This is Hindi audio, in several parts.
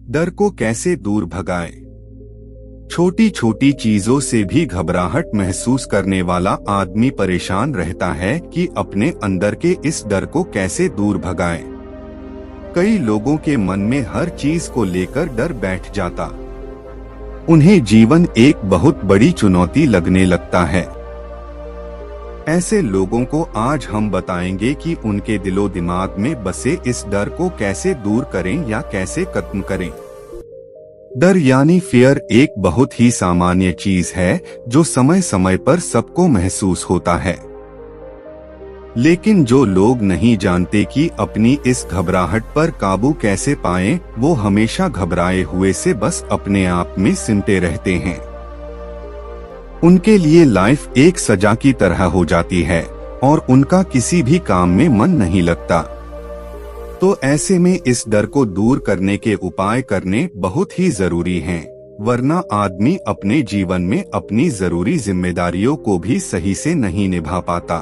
डर को कैसे दूर भगाएं? छोटी छोटी चीजों से भी घबराहट महसूस करने वाला आदमी परेशान रहता है कि अपने अंदर के इस डर को कैसे दूर भगाएं। कई लोगों के मन में हर चीज को लेकर डर बैठ जाता। उन्हें जीवन एक बहुत बड़ी चुनौती लगने लगता है। ऐसे लोगों को आज हम बताएंगे कि उनके दिलो दिमाग में बसे इस डर को कैसे दूर करें या कैसे खत्म करें। डर यानी फियर एक बहुत ही सामान्य चीज है जो समय समय पर सबको महसूस होता है। लेकिन जो लोग नहीं जानते कि अपनी इस घबराहट पर काबू कैसे पाएं, वो हमेशा घबराए हुए से बस अपने आप में सिमटे रहते हैं। उनके लिए लाइफ एक सजा की तरह हो जाती है और उनका किसी भी काम में मन नहीं लगता। तो ऐसे में इस डर को दूर करने के उपाय करने बहुत ही जरूरी हैं, वरना आदमी अपने जीवन में अपनी जरूरी जिम्मेदारियों को भी सही से नहीं निभा पाता।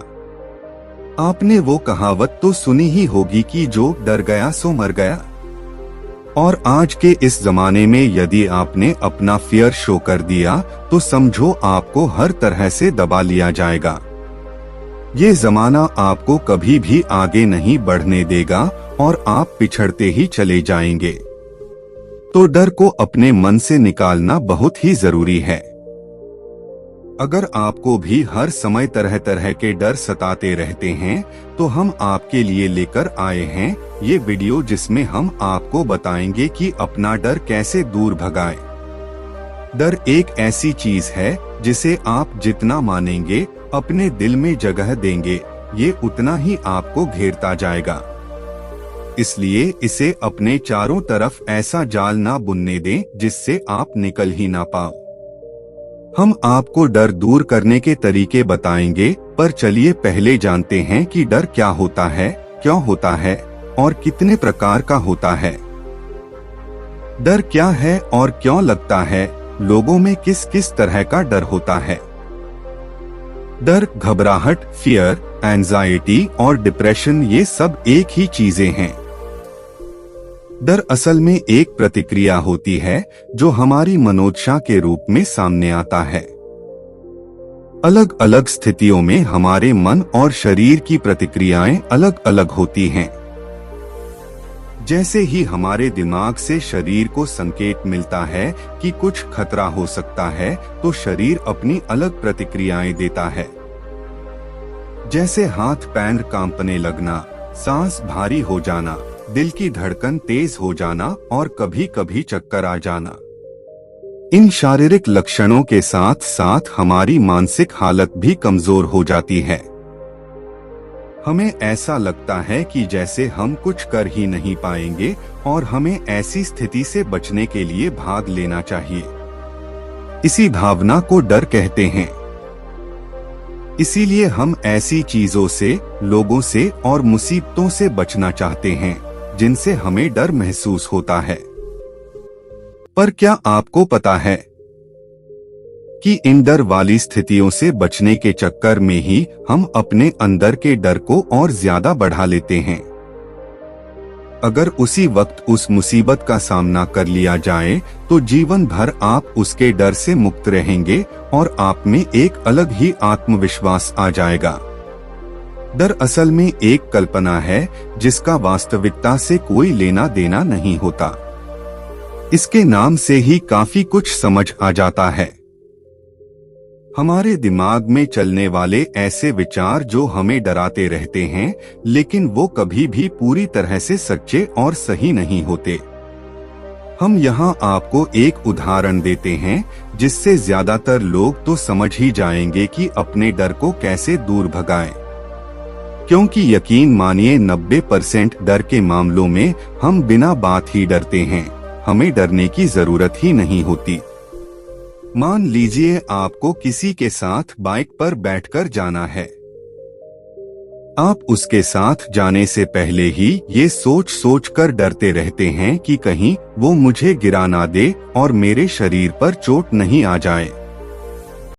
आपने वो कहावत तो सुनी ही होगी कि जो डर गया सो मर गया। और आज के इस जमाने में यदि आपने अपना फियर शो कर दिया तो समझो आपको हर तरह से दबा लिया जाएगा। ये जमाना आपको कभी भी आगे नहीं बढ़ने देगा और आप पिछड़ते ही चले जाएंगे। तो डर को अपने मन से निकालना बहुत ही जरूरी है। अगर आपको भी हर समय तरह तरह के डर सताते रहते हैं तो हम आपके लिए लेकर आए हैं ये वीडियो, जिसमें हम आपको बताएंगे कि अपना डर कैसे दूर भगाएं। डर एक ऐसी चीज है जिसे आप जितना मानेंगे, अपने दिल में जगह देंगे, ये उतना ही आपको घेरता जाएगा। इसलिए इसे अपने चारों तरफ ऐसा जाल ना बुनने दें जिससे आप निकल ही ना पाओ। हम आपको डर दूर करने के तरीके बताएंगे, पर चलिए पहले जानते हैं कि डर क्या होता है, क्यों होता है और कितने प्रकार का होता है। डर क्या है और क्यों लगता है? लोगों में किस किस तरह का डर होता है? डर, घबराहट, फियर, एंजाइटी और डिप्रेशन ये सब एक ही चीजें हैं। डर असल में एक प्रतिक्रिया होती है जो हमारी मनोदशा के रूप में सामने आता है। अलग अलग स्थितियों में हमारे मन और शरीर की प्रतिक्रियाएं अलग अलग होती हैं। जैसे ही हमारे दिमाग से शरीर को संकेत मिलता है कि कुछ खतरा हो सकता है, तो शरीर अपनी अलग प्रतिक्रियाएं देता है। जैसे हाथ पैर कांपने लगना, सांस भारी हो जाना, दिल की धड़कन तेज हो जाना और कभी कभी चक्कर आ जाना। इन शारीरिक लक्षणों के साथ साथ हमारी मानसिक हालत भी कमजोर हो जाती है। हमें ऐसा लगता है कि जैसे हम कुछ कर ही नहीं पाएंगे और हमें ऐसी स्थिति से बचने के लिए भाग लेना चाहिए। इसी भावना को डर कहते हैं। इसीलिए हम ऐसी चीजों से, लोगों से और मुसीबतों से बचना चाहते हैं जिनसे हमें डर महसूस होता है। पर क्या आपको पता है कि इन डर वाली स्थितियों से बचने के चक्कर में ही हम अपने अंदर के डर को और ज्यादा बढ़ा लेते हैं। अगर उसी वक्त उस मुसीबत का सामना कर लिया जाए तो जीवन भर आप उसके डर से मुक्त रहेंगे और आप में एक अलग ही आत्मविश्वास आ जाएगा। डर असल में एक कल्पना है जिसका वास्तविकता से कोई लेना देना नहीं होता। इसके नाम से ही काफी कुछ समझ आ जाता है। हमारे दिमाग में चलने वाले ऐसे विचार जो हमें डराते रहते हैं, लेकिन वो कभी भी पूरी तरह से सच्चे और सही नहीं होते। हम यहाँ आपको एक उदाहरण देते हैं जिससे ज्यादातर लोग तो समझ ही जाएंगे कि अपने डर को कैसे दूर भगाएं। क्योंकि यकीन मानिए 90% डर के मामलों में हम बिना बात ही डरते हैं, हमें डरने की जरूरत ही नहीं होती। मान लीजिए आपको किसी के साथ बाइक पर बैठकर जाना है। आप उसके साथ जाने से पहले ही ये सोच कर डरते रहते हैं कि कहीं वो मुझे गिरा ना दे और मेरे शरीर पर चोट नहीं आ जाए।